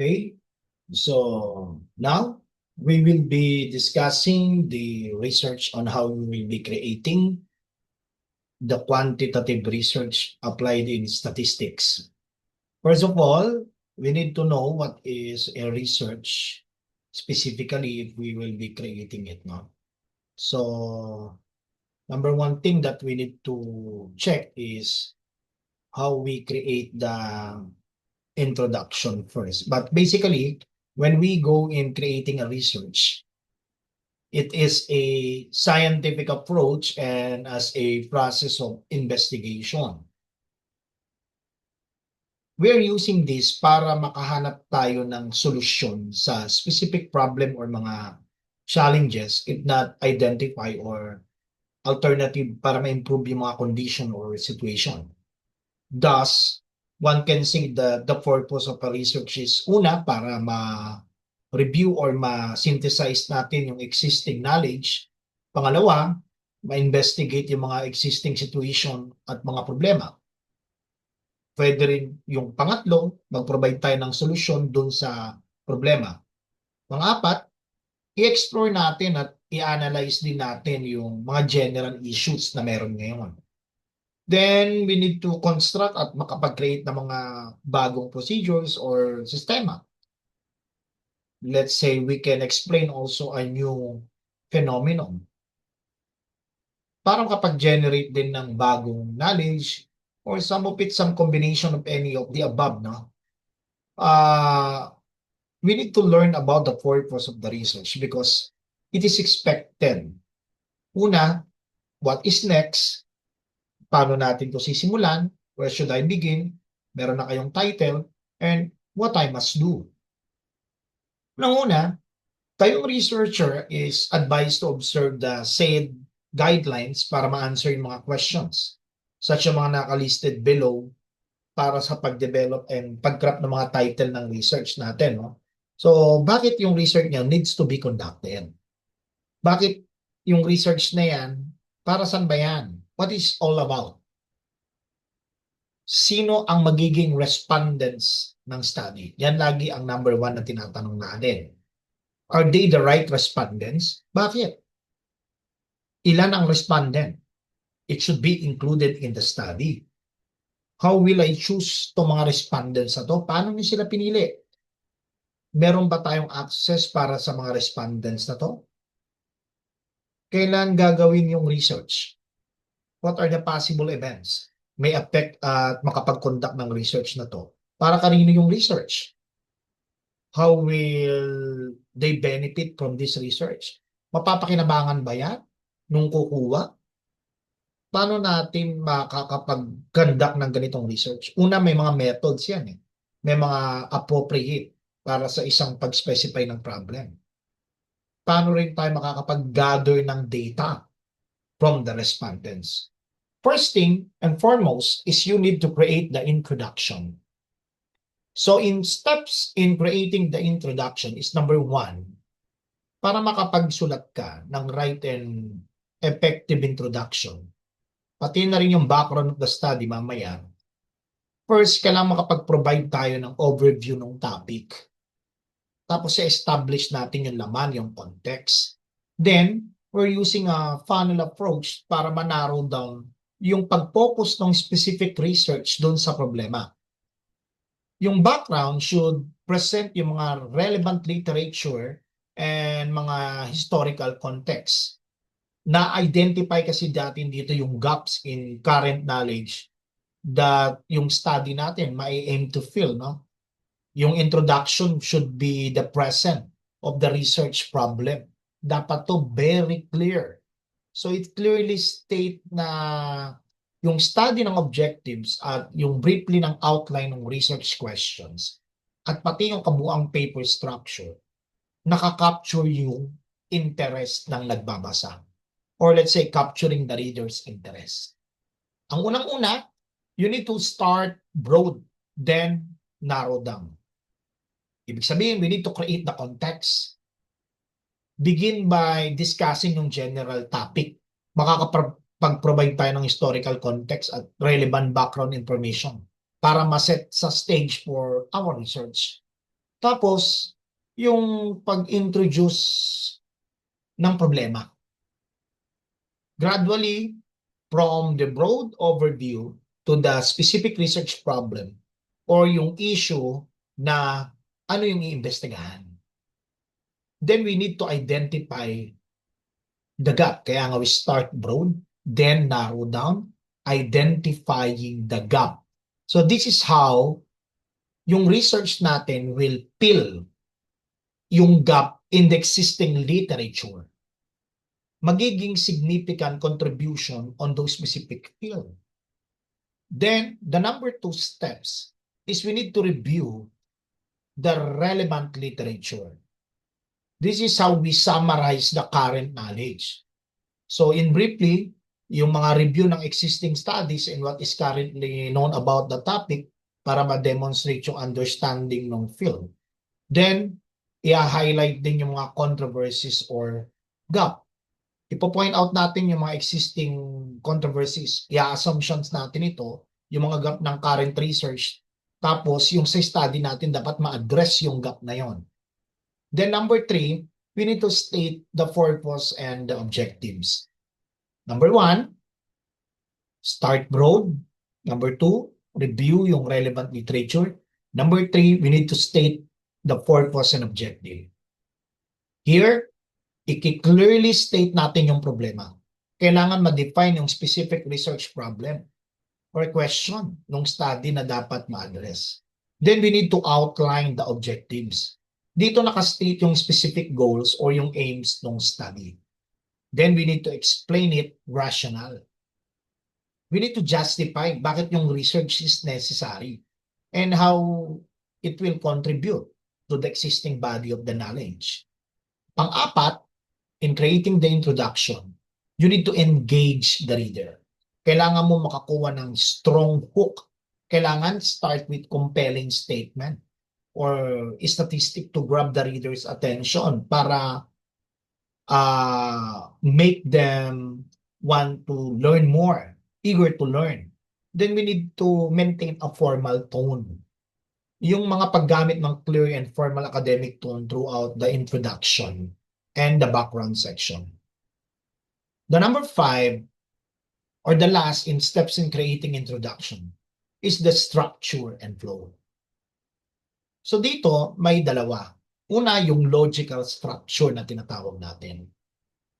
Okay, so now we will be discussing the research on how we will be creating the quantitative research applied in statistics. First of all, we need to know what is a research specifically if we will be creating it, no? So, number one thing that we need to check is how we create the introduction first. But basically, when we go in creating a research, it is a scientific approach and as a process of investigation. We're using this para makahanap tayo ng solusyon sa specific problem or mga challenges if not identify or alternative para ma-improve yung mga condition or situation. Thus, one can say that the purpose of a research is una para ma-review or ma-synthesize natin yung existing knowledge. Pangalawa, ma-investigate yung mga existing situation at mga problema. Pwede rin yung pangatlo, mag-provide tayo ng solusyon dun sa problema. Pang-apat, i-explore natin at i-analyze din natin yung mga general issues na meron ngayon. Then, we need to construct at makapag-create ng mga bagong procedures or sistema. Let's say we can explain also a new phenomenon. Para makapag-generate din ng bagong knowledge or some of it, some combination of any of the above, no? We need to learn about the purpose of the research because it is expected. Una, what is next? Paano natin ito sisimulan? Where should I begin? Meron na kayong title and what I must do. Una, kayong researcher is advised to observe the said guidelines para ma-answer yung mga questions such yung mga nakalisted below para sa pag-develop and pag-craft ng mga title ng research natin. No? So, bakit yung research niya needs to be conducted? Bakit yung research na yan? Para saan ba yan? What is all about? Sino ang magiging respondents ng study? Yan lagi ang number one na tinatanong natin. Are they the right respondents? Bakit? Ilan ang respondent? It should be included in the study. How will I choose itong mga respondents na to? Paano niyo sila pinili? Meron ba tayong access para sa mga respondents na to? Kailan gagawin yung research? What are the possible events may affect at makapag-conduct ng research na to? Para kanino yung research? How will they benefit from this research? Mapapakinabangan ba yan nung kukuha? Paano natin makakapag-conduct ng ganitong research? Una, may mga methods yan. May mga appropriate para sa isang pag-specify ng problem. Paano rin tayo makakapag-gather ng data from the respondents? First thing and foremost is you need to create the introduction. So in steps in creating the introduction is number one, para makapagsulat ka ng right and effective introduction, pati na rin yung background of the study mamaya, first, kailangan makapag-provide tayo ng overview ng topic. Tapos i-establish natin yung laman, yung context. Then, we're using a funnel approach para ma-narrow down yung pag-focus ng specific research doon sa problema. Yung background should present yung mga relevant literature and mga historical context. Na-identify kasi dati dito yung gaps in current knowledge that yung study natin may aim to fill, no? Yung introduction should be the present of the research problem. Dapat to very clear. So it clearly state na yung study ng objectives at yung briefly ng outline ng research questions at pati yung kabuang paper structure, nakakapture yung interest ng nagbabasa. Or let's say, capturing the reader's interest. Ang unang-una, you need to start broad, then narrow down. Ibig sabihin, we need to create the context. Begin by discussing yung general topic. Makakapag-provide tayo ng historical context at relevant background information para ma-set sa stage for our research. Tapos, yung pag-introduce ng problema. Gradually, from the broad overview to the specific research problem or yung issue na ano yung iimbestigahan. Then we need to identify the gap. Kaya nga we start broad, then narrow down, identifying the gap. So this is how yung research natin will fill yung gap in the existing literature. Magiging significant contribution on those specific field. Then, the number 2 steps is we need to review the relevant literature. This is how we summarize the current knowledge. So, in briefly, yung mga review ng existing studies and what is currently known about the topic para ma-demonstrate yung understanding ng field. Then, i-highlight din yung mga controversies or gap. Ipo-point out natin yung mga existing controversies. I-assumptions natin ito, yung mga gap ng current research. Tapos, yung sa study natin, dapat ma-address yung gap na yon. Then, number 3, we need to state the purpose and the objectives. Number 1, start broad. Number 2, review yung relevant literature. Number 3, we need to state the purpose and objective. Here, i-clearly state natin yung problema. Kailangan ma-define yung specific research problem or question ng study na dapat ma-address. Then we need to outline the objectives. Dito nakastate yung specific goals or yung aims ng study. Then we need to explain it rational. We need to justify bakit yung research is necessary and how it will contribute to the existing body of the knowledge. Pang-apat, in creating the introduction, you need to engage the reader. Kailangan mo makakuha ng strong hook. Kailangan start with compelling statement or statistic to grab the reader's attention para make them want to learn more, eager to learn. Then we need to maintain a formal tone. Yung mga paggamit ng clear and formal academic tone throughout the introduction and the background section. The number 5, or the last in steps in creating introduction, is the structure and flow. So dito, may dalawa. Una, yung logical structure na tinatawag natin.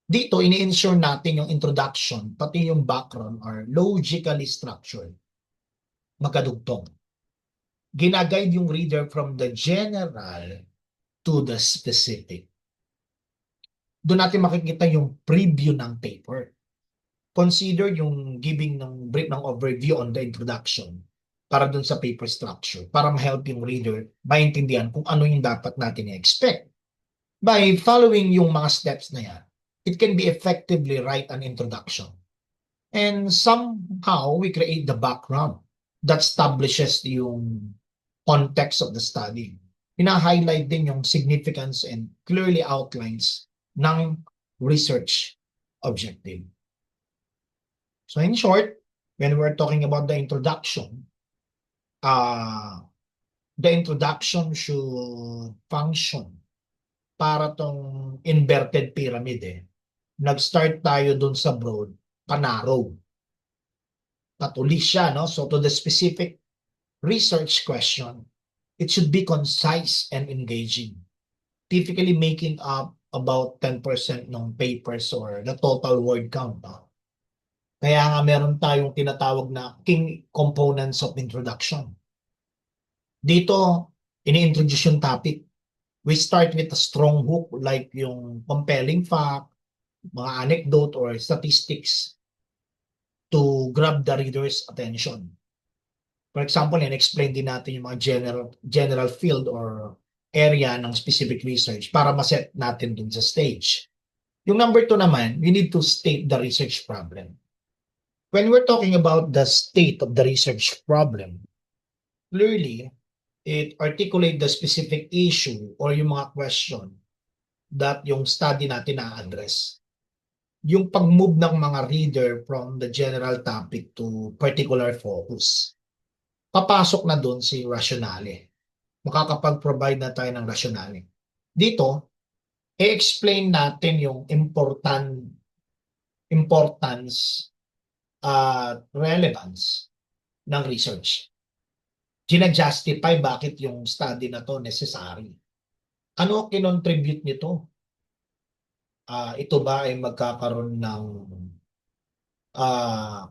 Dito, ini-ensure natin yung introduction, pati yung background are logically structured. Magkadugtong. Ginaguide yung reader from the general to the specific. Doon natin makikita yung preview ng paper. Consider yung giving ng brief ng overview on the introduction para doon sa paper structure, para ma-help yung reader maintindihan kung ano yung dapat natin i-expect. By following yung mga steps na yan, it can be effectively write an introduction. And somehow, we create the background that establishes yung context of the study. Hina-highlight din yung significance and clearly outlines ng research objective. So in short, when we're talking about the introduction should function para tong inverted pyramid. Nag-start tayo dun sa broad, pa-narrow. Patulis siya, no? So to the specific research question, it should be concise and engaging, typically making up about 10% ng papers or the total word count. No? Kaya nga meron tayong tinatawag na key components of introduction. Dito, ini-introduce yung topic. We start with a strong hook like yung compelling fact, mga anecdote or statistics to grab the reader's attention. For example, in-explain din natin yung mga general field or area ng specific research para ma-set natin dun sa stage. Yung number 2 naman, we need to state the research problem. When we're talking about the state of the research problem, clearly, it articulate the specific issue or yung mga question that yung study natin na-address. Yung pag-move ng mga reader from the general topic to particular focus. Papasok na doon si rationale. makakapag-provide na tayo ng rationale. Dito, i-explain natin yung importance at relevance ng research. Gina-justify bakit yung study na to necessary. Ano kinontribute nito? Ito ba ay magkakaroon ng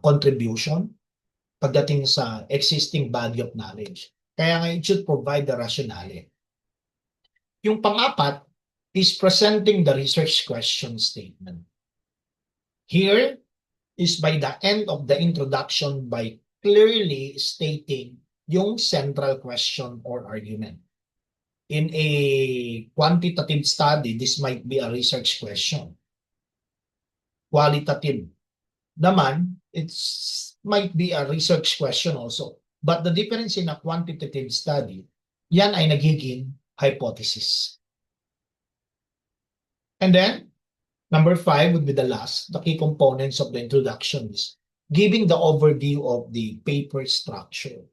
contribution pagdating sa existing body of knowledge? Kaya nga it should provide the rationale. Yung pang-apat is presenting the research question statement. Here is by the end of the introduction by clearly stating yung central question or argument. In a quantitative study, this might be a research question. Qualitative naman, it might be a research question also. But the difference in a quantitative study, yan ay nagiging hypothesis. And then, number 5 would be the last, the key components of the introduction is giving the overview of the paper structure.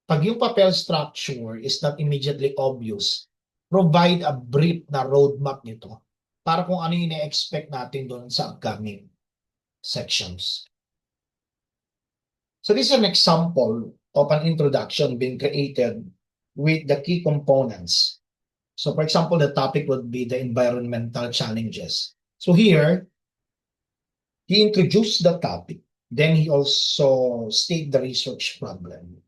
Pag yung papel structure is not immediately obvious, provide a brief na roadmap nito para kung ano yung na-expect natin doon sa upcoming sections. So this is an example of an introduction being created with the key components. So for example, the topic would be the environmental challenges. So here, he introduced the topic, then he also stated the research problem.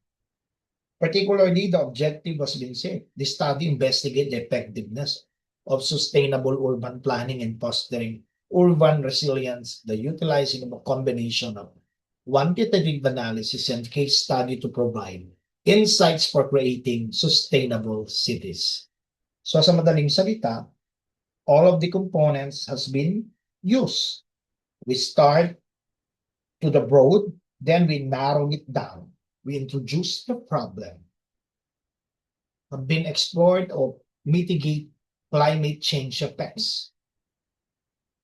Particularly, the objective was been said. The study investigate the effectiveness of sustainable urban planning and fostering urban resilience, the utilizing of a combination of quantitative analysis and case study to provide insights for creating sustainable cities. So sa madaling salita, all of the components has been used. We start to the broad, then we narrow it down. We introduce the problem, have been explored or mitigate climate change effects.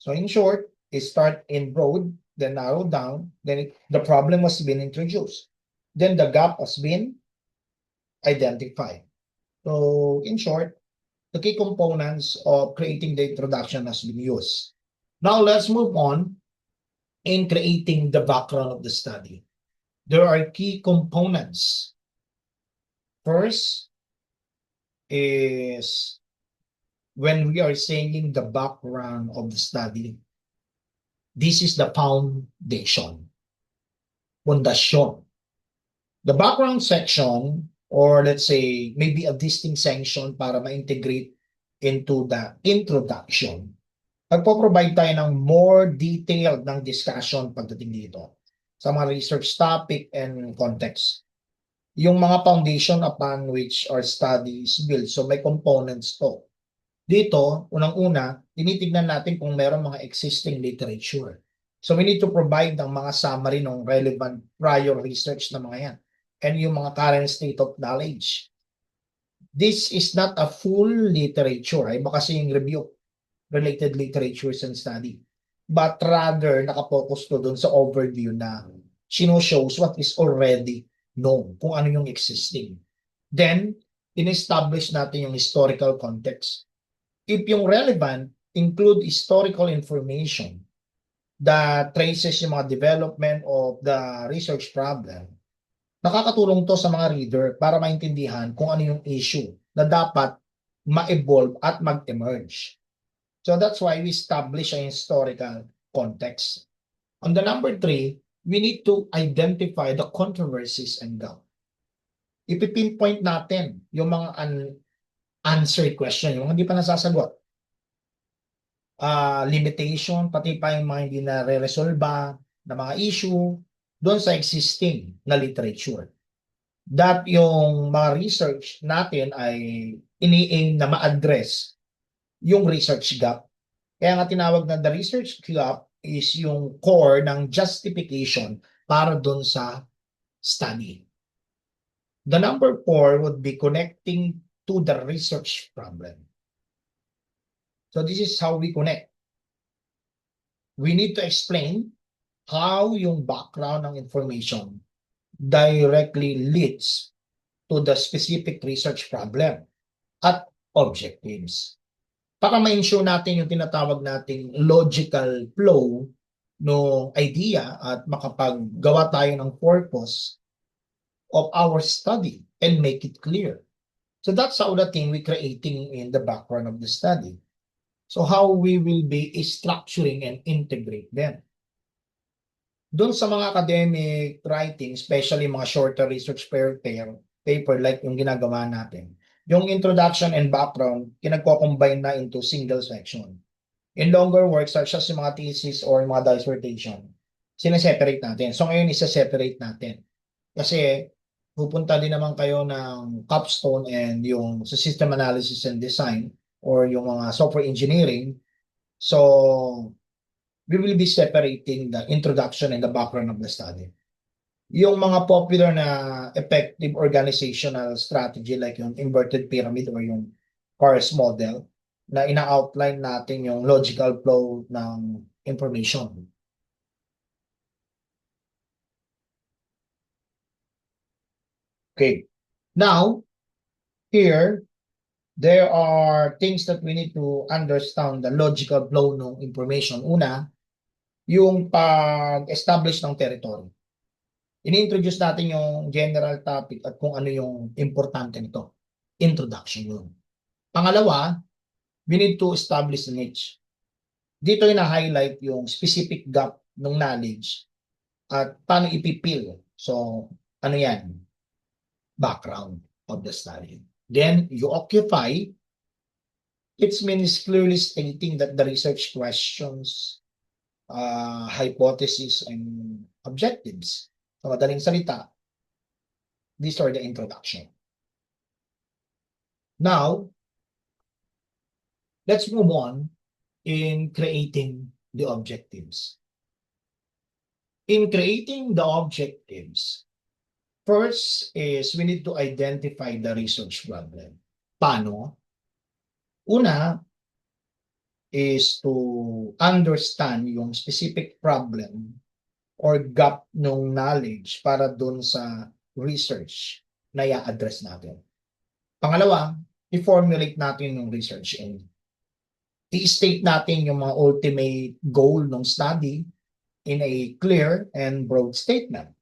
So in short, it start in broad, then narrow down, then the problem has been introduced. Then the gap has been identified. So in short, the key components of creating the introduction has been used. Now let's move on in creating the background of the study. There are key components. First is when we are saying the background of the study, this is the foundation, pundasyon. The background section, or let's say maybe a distinct section para ma-integrate into the introduction, nagpo-provide tayo ng more detailed ng discussion pagdating dito sa mga research topic and context. Yung mga foundation upon which our study is built. So may components to. Dito, unang-una, tinitignan natin kung meron mga existing literature. So we need to provide ng mga summary ng relevant prior research na mga yan and yung mga current state of knowledge. This is not a full literature. Iba kasi yung review related literatures and study. But rather, nakapokus to dun sa overview na shows what is already known, kung ano yung existing. Then, in-establish natin yung historical context. If yung relevant, include historical information that traces yung mga development of the research problem, nakakatulong to sa mga reader para maintindihan kung ano yung issue na dapat ma-evolve at mag-emerge. So that's why we establish a historical context. On the number 3, we need to identify the controversies and gap. Ipipinpoint natin yung mga unanswered question, yung hindi pa nasasagot. Limitation, pati pa yung mga hindi na re-resolba na mga issue doon sa existing na literature. That yung mga research natin ay ini-aim na ma-address yung research gap. Kaya nga tinawag na the research gap is yung core ng justification para doon sa study. The number 4 would be connecting to the research problem. So this is how we connect. We need to explain how yung background ng information directly leads to the specific research problem. at objectives. Para ma-ensure natin yung tinatawag nating logical flow no idea at makapaggawa tayo ng purpose of our study and make it clear. So that's how the thing we creating in the background of the study. So how we will be structuring and integrate them. Doon sa mga academic writing, especially mga shorter research paper like yung ginagawa natin, yung introduction and background, kinagko-combine na into single section. In longer works, such as yung mga thesis or mga dissertation, sineseparate natin. So ngayon, isa-separate natin. Kasi pupunta din naman kayo ng capstone and yung sa system analysis and design or yung mga software engineering. So we will be separating the introduction and the background of the study. Yung mga popular na effective organizational strategy like yung inverted pyramid or yung CARS model na ina-outline natin yung logical flow ng information. Okay. Now, here, there are things that we need to understand the logical flow ng information. Una, yung pag-establish ng territory. Ini-introduce natin yung general topic at kung ano yung importante nito. Introduction yun. Pangalawa, we need to establish the niche. Dito ina-highlight yung specific gap ng knowledge at paano ipipil. So, ano yan? Background of the study. Then, you occupy. It means clearly stating that the research questions, hypotheses, and objectives. So, madaling salita, these are the introduction. Now, let's move on in creating the objectives. In creating the objectives, first is we need to identify the research problem. Paano? Una is to understand yung specific problem or gap ng knowledge para dun sa research na i-address natin. Pangalawa, i-formulate natin yung research aim. I-state natin yung mga ultimate goal ng study in a clear and broad statement.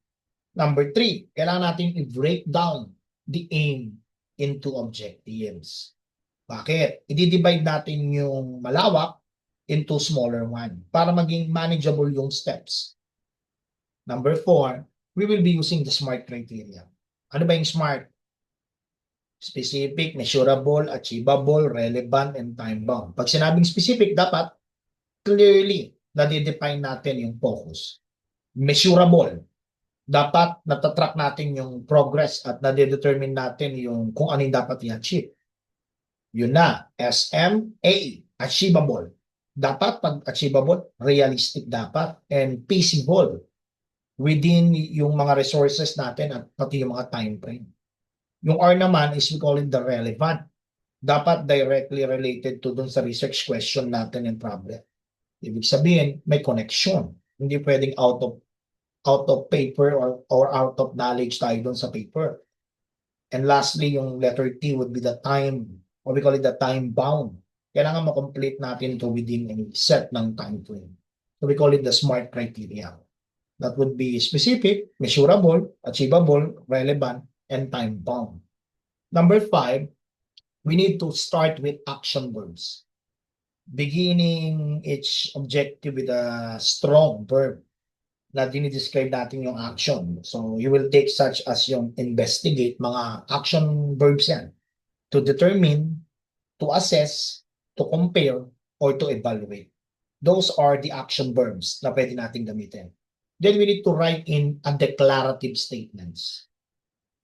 Number 3, kailangan natin i-break down the aim into objectives. Bakit? I-divide natin yung malawak into smaller one para maging manageable yung steps. Number 4, we will be using the SMART criteria. Ano ba yung SMART? Specific, measurable, achievable, relevant, and time-bound. Pag sinabing specific, dapat clearly na-define natin yung focus. Measurable, dapat natatrack natin yung progress at na-determine natin yung kung ano yung dapat i-achieve. Yun na, SMA, achievable. Dapat pag achievable, realistic dapat, and feasible within yung mga resources natin at pati yung mga time frame. Yung R naman is we call it the relevant. Dapat directly related to dun sa research question natin and problem. Ibig sabihin, may connection. Hindi pwedeng out of paper or out of knowledge tayo dun sa paper. And lastly, yung letter T would be the time, or we call it the time bound. Kailangan ma-complete natin to within a set ng time frame. So we call it the SMART criteria. That would be specific, measurable, achievable, relevant, and time bound. Number 5, we need to start with action verbs. Beginning each objective with a strong verb na dinidescribe natin yung action. So you will take such as yung investigate, mga action verbs yan. To determine, to assess, to compare, or to evaluate. Those are the action verbs na pwede natin gamitin. Then we need to write in a declarative statements.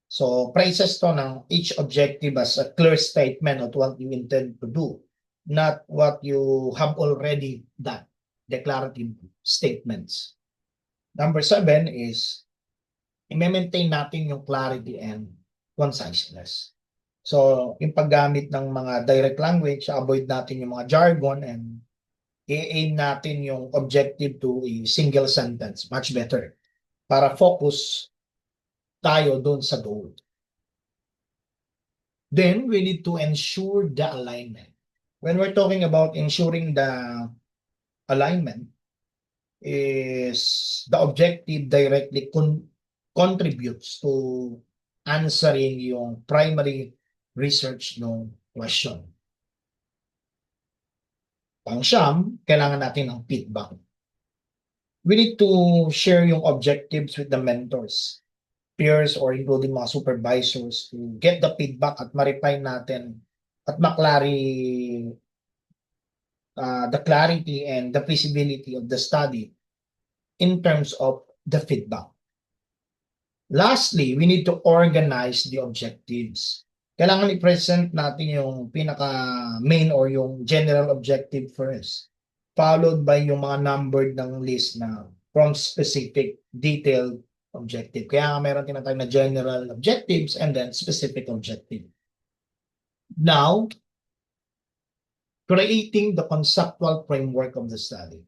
So praises to ng each objective as a clear statement of what you intend to do, not what you have already done. Declarative statements. Number 7 is i-maintain natin yung clarity and conciseness. So, yung paggamit ng mga direct language, avoid natin yung mga jargon and i-aim natin yung objective to a single sentence, much better, para focus tayo doon sa goal. Then we need to ensure the alignment. When we're talking about ensuring the alignment, is the objective directly contributes to answering yung primary research ng question. Pang-siyam, kailangan natin ng feedback. We need to share yung objectives with the mentors, peers, or including mga supervisors to get the feedback at ma-refine natin at the clarity and the feasibility of the study in terms of the feedback. Lastly, we need to organize the objectives. Kailangan i-present natin yung pinaka-main or yung general objective first, followed by yung mga numbered ng list na from specific, detailed objective. Kaya nga meron tinatawag na general objectives and then specific objective. Now, creating the conceptual framework of the study.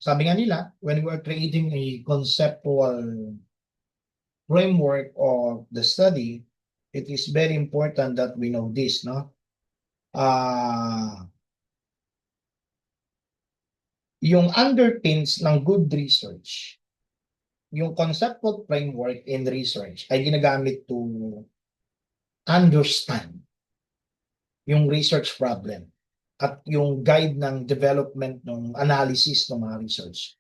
Sabi nga nila, when we are creating a conceptual framework of the study, it is very important that we know this, no? Yung underpins ng good research, yung conceptual framework in research ay ginagamit to understand yung research problem at yung guide ng development ng analysis ng mga research.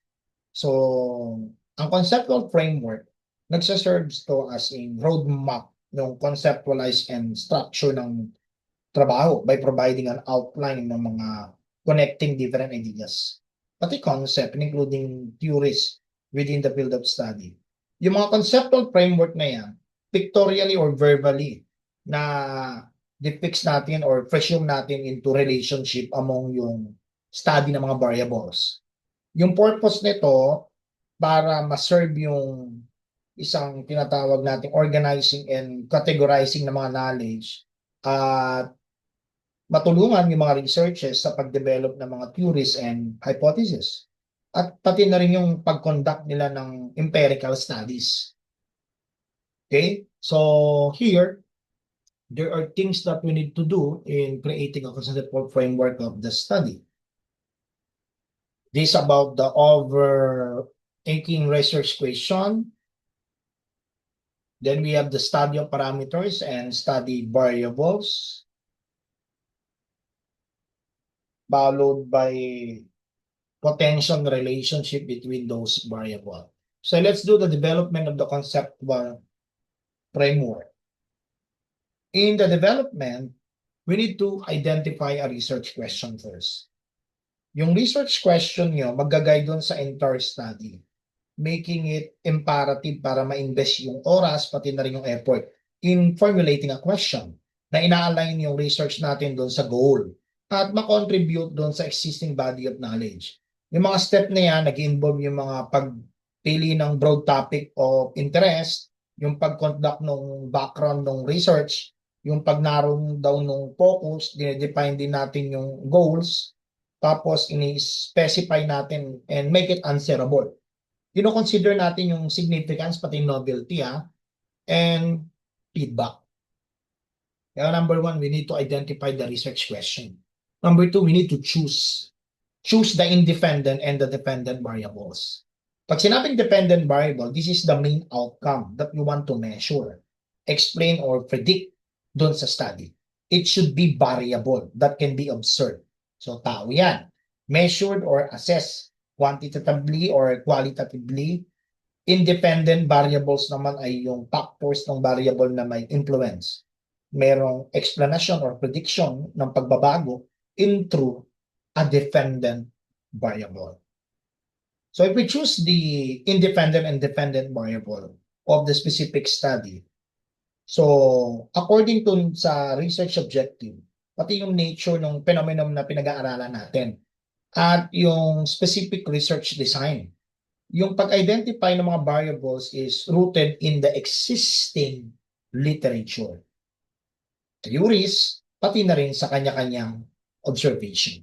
So, ang conceptual framework, nagsaserves to as a roadmap ng conceptualize and structure ng trabaho by providing an outline ng mga connecting different ideas, pati concept, including theories within the field of study. Yung mga conceptual framework na yan, pictorially or verbally, na depicts natin or presume natin into relationship among yung study ng mga variables. Yung purpose nito, para ma-serve yung isang tinatawag nating organizing and categorizing ng mga knowledge at matulungan yung mga researchers sa pag-develop ng mga theories and hypotheses. At pati na rin yung pag-conduct nila ng empirical studies. Okay? So here, there are things that we need to do in creating a conceptual framework of the study. This about the overthinking research question. Then we have the study of parameters and study variables, followed by potential relationship between those variables. So let's do the development of the conceptual framework. In the development, we need to identify a research question first. Yung research question nyo, mag-guide dun sa entire study, making it imperative para ma-invest yung oras, pati na rin yung effort in formulating a question na ina-align yung research natin dun sa goal at ma-contribute dun sa existing body of knowledge. Yung mga step na yan, nag-involve yung mga pagpili ng broad topic of interest, yung pag-conduct ng background ng research, yung pag-narrow down ng focus, dinedefine din natin yung goals, tapos ini-specify natin and make it answerable. Kino-consider natin yung significance, pati novelty, and feedback. Kaya number one, we need to identify the research question. Number two, we need to choose the independent and the dependent variables. Pag sinabing dependent variable, this is the main outcome that you want to measure, explain, or predict doon sa study. It should be variable that can be observed. So tao yan. Measured or assessed quantitatively or qualitatively. Independent variables naman ay yung factors ng variable na may influence. Merong explanation or prediction ng pagbabago into a dependent variable. So if we choose the independent and dependent variable of the specific study, so according to sa research objective, pati yung nature ng phenomenon na pinag-aaralan natin, at yung specific research design, yung pag-identify ng mga variables is rooted in the existing literature, theories, pati na rin sa kanya-kanyang observation.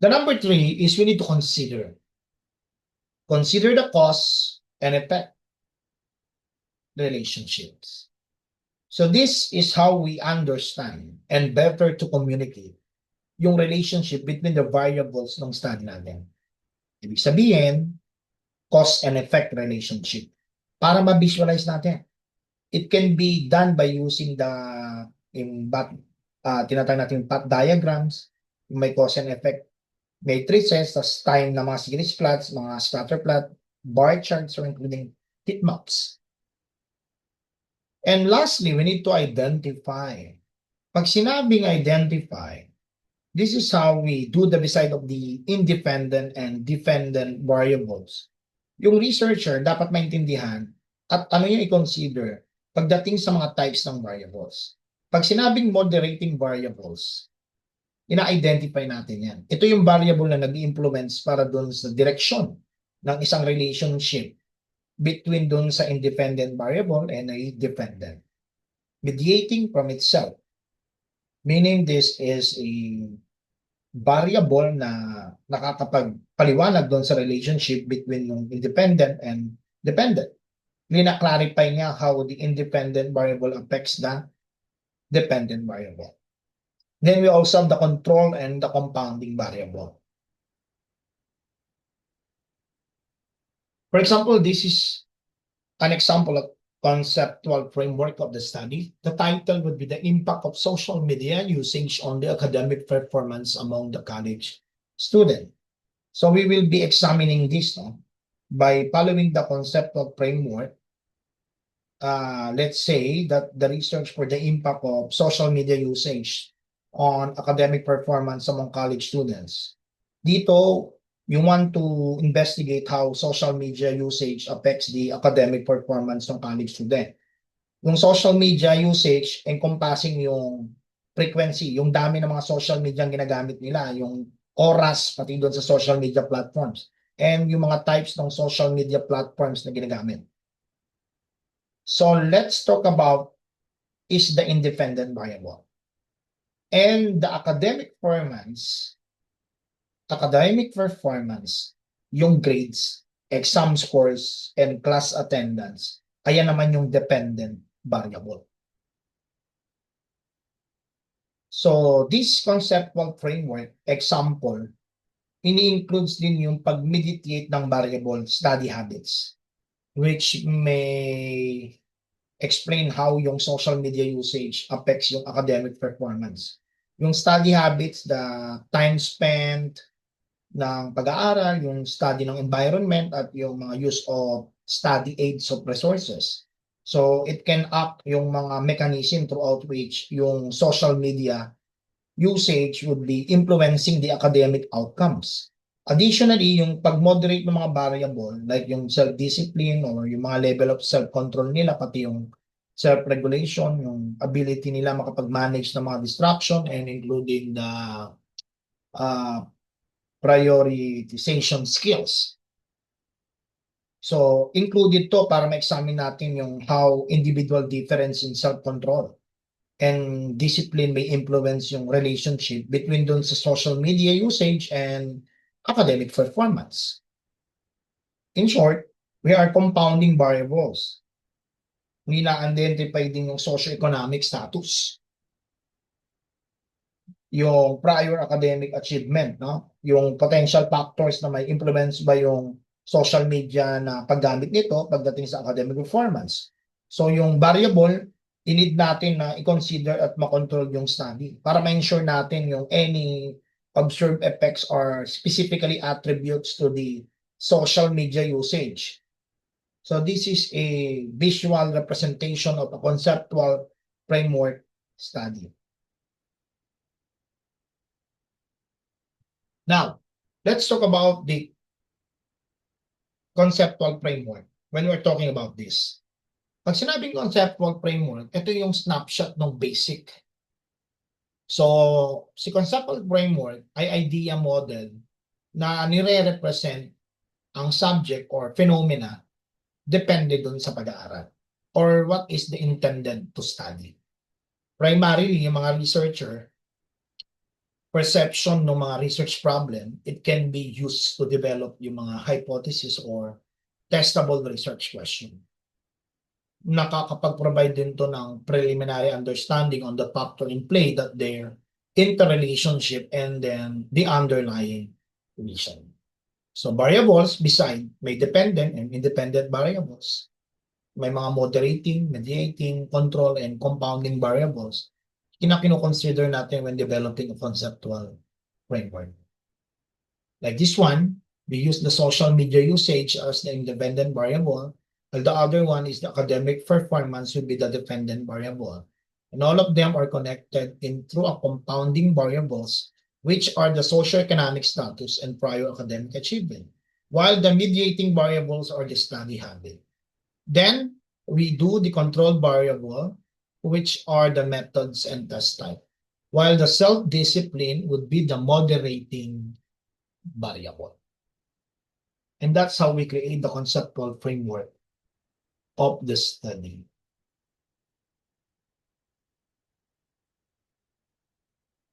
The number three is we need to consider the cause and effect relationships. So this is how we understand and better to communicate yung relationship between the variables ng study natin. Ibig sabihin, cause and effect relationship. Para ma-visualize natin. It can be done by using the tinatawag natin path diagrams, may cause and effect matrices, tas time na mga series plots, mga scatter plot, bar charts, or including heat maps. And lastly, we need to identify. Pag sinabing identify, this is how we do the beside of the independent and dependent variables. Yung researcher dapat maintindihan at ano yung i-consider pagdating sa mga types ng variables. Pag sinabing moderating variables, ina-identify natin yan. Ito yung variable na nag-influence para doon sa direksyon ng isang relationship between doon sa independent variable and a dependent. Mediating from itself. Meaning this is a variable na nakakapagpaliwanag doon sa relationship between yung independent and dependent. Lina-clarify niya how the independent variable affects the dependent variable. Then we also have the control and the compounding variable. For example, this is an example of conceptual framework of the study. The title would be The Impact of Social Media Usage on the Academic Performance Among the College Student. So we will be examining this by following the conceptual framework. Let's say that the research for the impact of social media usage on academic performance among college students. Dito, you want to investigate how social media usage affects the academic performance ng college student. Yung social media usage encompassing yung frequency, yung dami ng mga social media ang ginagamit nila, yung oras pati doon sa social media platforms, and yung mga types ng social media platforms na ginagamit. So let's talk about is the independent variable. And the academic performance, yung grades, exam scores, and class attendance, ayan naman yung dependent variable. So this conceptual framework, example, ini-includes din yung pag-mediate ng variable study habits, which may explain how yung social media usage affects yung academic performance. Yung study habits, the time spent ng pag-aaral, yung study ng environment, at yung mga use of study aids of resources. So it can act yung mga mechanism throughout which yung social media usage would be influencing the academic outcomes. Additionally, yung pag-moderate ng mga variable like yung self-discipline or yung mga level of self-control nila, pati yung self-regulation, yung ability nila makapag-manage ng mga distraction and including the prioritization skills. So, included to para ma-examine natin yung how individual difference in self-control and discipline may influence yung relationship between dun sa social media usage and academic performance. In short, we are compounding variables. Nila-identify din yung socioeconomic status, yung prior academic achievement, yung potential factors na may influence ba yung social media na paggamit nito pagdating sa academic performance. So yung variable, i-need natin na i-consider at makontrol yung study para ma-ensure natin yung any observed effects or specifically attributes to the social media usage. So this is a visual representation of a conceptual framework study. Now, let's talk about the conceptual framework when we're talking about this. Pag sinabing conceptual framework, ito yung snapshot ng basic. So, si conceptual framework ay idea model na nire-represent ang subject or phenomena depende dun sa pag-aaral or what is the intended to study. Primarily, yung mga researcher, perception ng mga research problem, it can be used to develop yung mga hypothesis or testable research question. nakakapag-provide din to ng preliminary understanding on the factor in play that their interrelationship and then the underlying reason. So variables beside may dependent and independent variables. May mga moderating, mediating, control, and compounding variables na kino-consider natin when developing a conceptual framework. Like this one, we use the social media usage as the independent variable, while the other one is the academic performance will be the dependent variable. And all of them are connected through a compounding variables, which are the socioeconomic status and prior academic achievement, while the mediating variables are the study habit. Then we do the control variable, which are the methods and test type, while the self-discipline would be the moderating variable. And that's how we create the conceptual framework of the study.